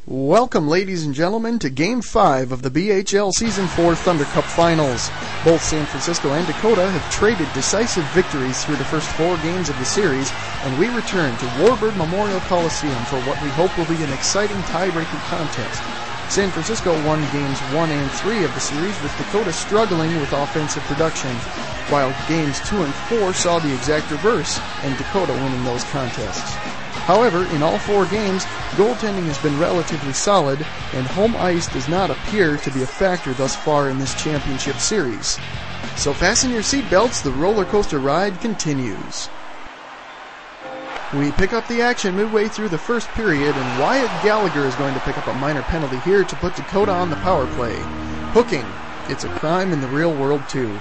Welcome, ladies and gentlemen, to Game 5 of the BHL Season 4 Thundercup Finals. Both San Francisco and Dakota have traded decisive victories through the first 4 games of the series, and we return to Warbird Memorial Coliseum for what we hope will be an exciting tie-breaking contest. San Francisco won Games 1 and 3 of the series, with Dakota struggling with offensive production, while Games 2 and 4 saw the exact reverse, and Dakota winning those contests. However, in all 4 games, goaltending has been relatively solid, and home ice does not appear to be a factor thus far in this championship series. So fasten your seatbelts, the roller coaster ride continues. We pick up the action midway through the first period, and Wyatt Gallagher is going to pick up a minor penalty here to put Dakota on the power play. Hooking. It's a crime in the real world too.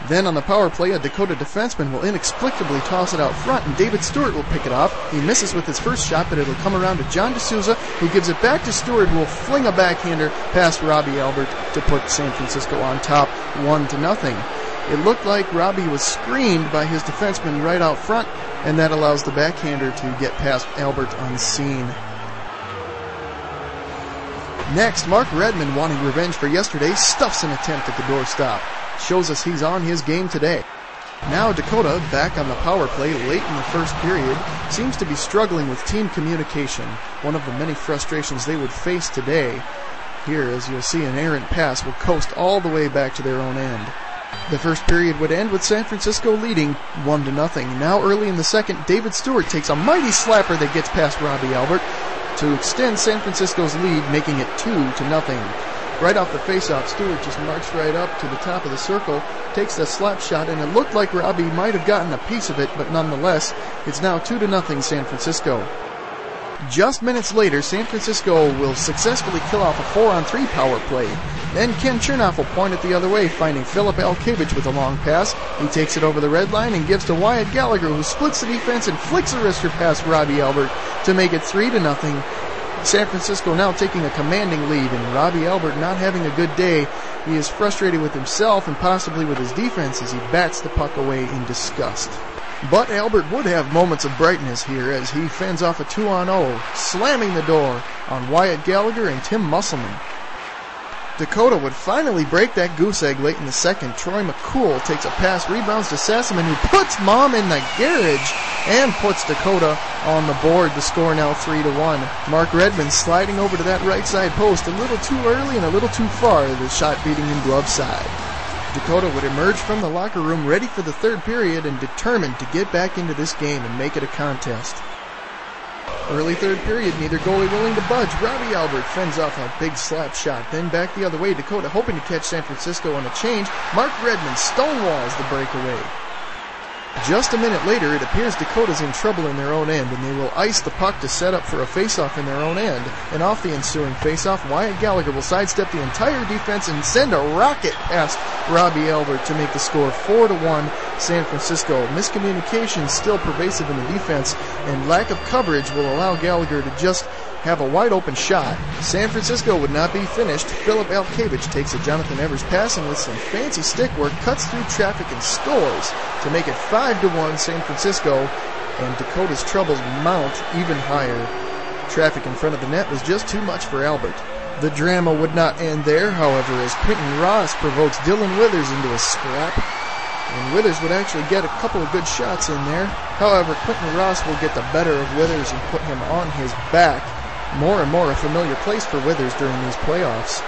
Then on the power play, a Dakota defenseman will inexplicably toss it out front, and David Stewart will pick it off. He misses with his first shot, but it'll come around to John D'Souza, who gives it back to Stewart, who will fling a backhander past Robbie Albert to put San Francisco on top 1-0. It looked like Robbie was screened by his defenseman right out front, and that allows the backhander to get past Albert unseen. Next, Mark Redmond, wanting revenge for yesterday, stuffs an attempt at the doorstop. Shows us he's on his game today. Now Dakota, back on the power play late in the first period, seems to be struggling with team communication, one of the many frustrations they would face today. Here, as you'll see, an errant pass will coast all the way back to their own end. The first period would end with San Francisco leading 1-0. Now early in the second, David Stewart takes a mighty slapper that gets past Robbie Albert to extend San Francisco's lead, making it 2-0. Right off the faceoff, Stewart just marched right up to the top of the circle, takes the slap shot, and it looked like Robbie might have gotten a piece of it, but nonetheless, it's now 2-0 San Francisco. Just minutes later, San Francisco will successfully kill off a 4-on-3 power play. Then Ken Chernoff will point it the other way, finding Philip Alkevich with a long pass. He takes it over the red line and gives to Wyatt Gallagher, who splits the defense and flicks a wrister past Robbie Albert to make it 3-0. San Francisco now taking a commanding lead, and Robbie Albert not having a good day. He is frustrated with himself and possibly with his defense as he bats the puck away in disgust. But Albert would have moments of brightness here as he fends off a 2-on-0, slamming the door on Wyatt Gallagher and Tim Musselman. Dakota would finally break that goose egg late in the second. Troy McCool takes a pass, rebounds to Sassaman, who puts Mom in the garage and puts Dakota on the board. The score now 3-1. Mark Redmond sliding over to that right side post a little too early and a little too far, the shot beating him glove side. Dakota would emerge from the locker room ready for the third period and determined to get back into this game and make it a contest. Early third period, neither goalie willing to budge. Robbie Albert fends off a big slap shot. Then back the other way, Dakota hoping to catch San Francisco on a change. Mark Redmond stonewalls the breakaway. Just a minute later, it appears Dakota's in trouble in their own end, and they will ice the puck to set up for a face-off in their own end. And off the ensuing face-off, Wyatt Gallagher will sidestep the entire defense and send a rocket past Robbie Albert to make the score 4-1 San Francisco. Miscommunication still pervasive in the defense, and lack of coverage will allow Gallagher to just have a wide-open shot. San Francisco would not be finished. Philip Alkevich takes a Jonathan Evers pass and with some fancy stick work cuts through traffic and scores to make it 5-1 San Francisco, and Dakota's troubles mount even higher. Traffic in front of the net was just too much for Albert. The drama would not end there, however, as Quentin Ross provokes Dylan Withers into a scrap. And Withers would actually get a couple of good shots in there. However, Quentin Ross will get the better of Withers and put him on his back. More and more a familiar place for Withers during these playoffs.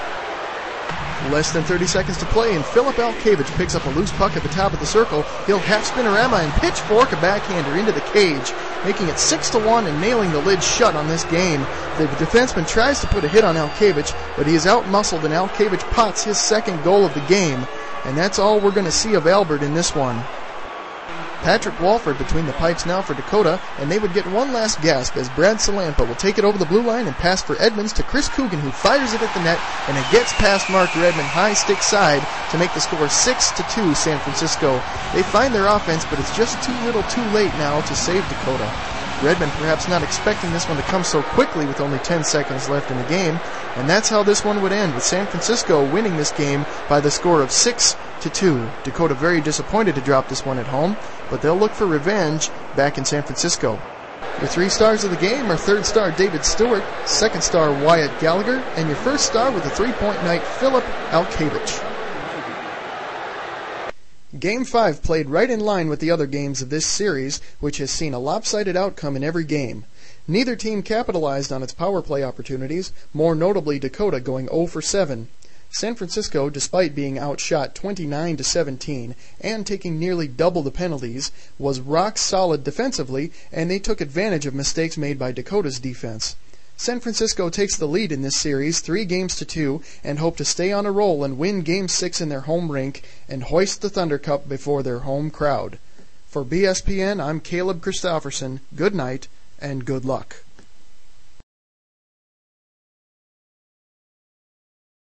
Less than 30 seconds to play, and Philip Alkevich picks up a loose puck at the top of the circle. He'll half-spinorama and pitchfork a backhander into the cage, making it 6-1 and nailing the lid shut on this game. The defenseman tries to put a hit on Alkevich, but he is out-muscled, and Alkevich pots his second goal of the game. And that's all we're going to see of Albert in this one. Patrick Walford between the pipes now for Dakota, and they would get one last gasp as Brad Salampa will take it over the blue line and pass for Edmonds to Chris Coogan, who fires it at the net, and it gets past Mark Redmond high stick side to make the score 6-2 San Francisco. They find their offense, but it's just too little too late now to save Dakota. Redmond perhaps not expecting this one to come so quickly with only 10 seconds left in the game, and that's how this one would end, with San Francisco winning this game by the score of 6-2. Dakota very disappointed to drop this one at home, but they'll look for revenge back in San Francisco. Your 3 stars of the game are 3rd star David Stewart, 2nd star Wyatt Gallagher, and your 1st star with a 3-point night, Philip Alkavich. Game 5 played right in line with the other games of this series, which has seen a lopsided outcome in every game. Neither team capitalized on its power play opportunities, more notably Dakota going 0 for 7. San Francisco, despite being outshot 29-17 and taking nearly double the penalties, was rock solid defensively, and they took advantage of mistakes made by Dakota's defense. San Francisco takes the lead in this series 3-2 and hope to stay on a roll and win Game 6 in their home rink and hoist the Thundercup before their home crowd. For BSPN, I'm Caleb Christofferson. Good night and good luck.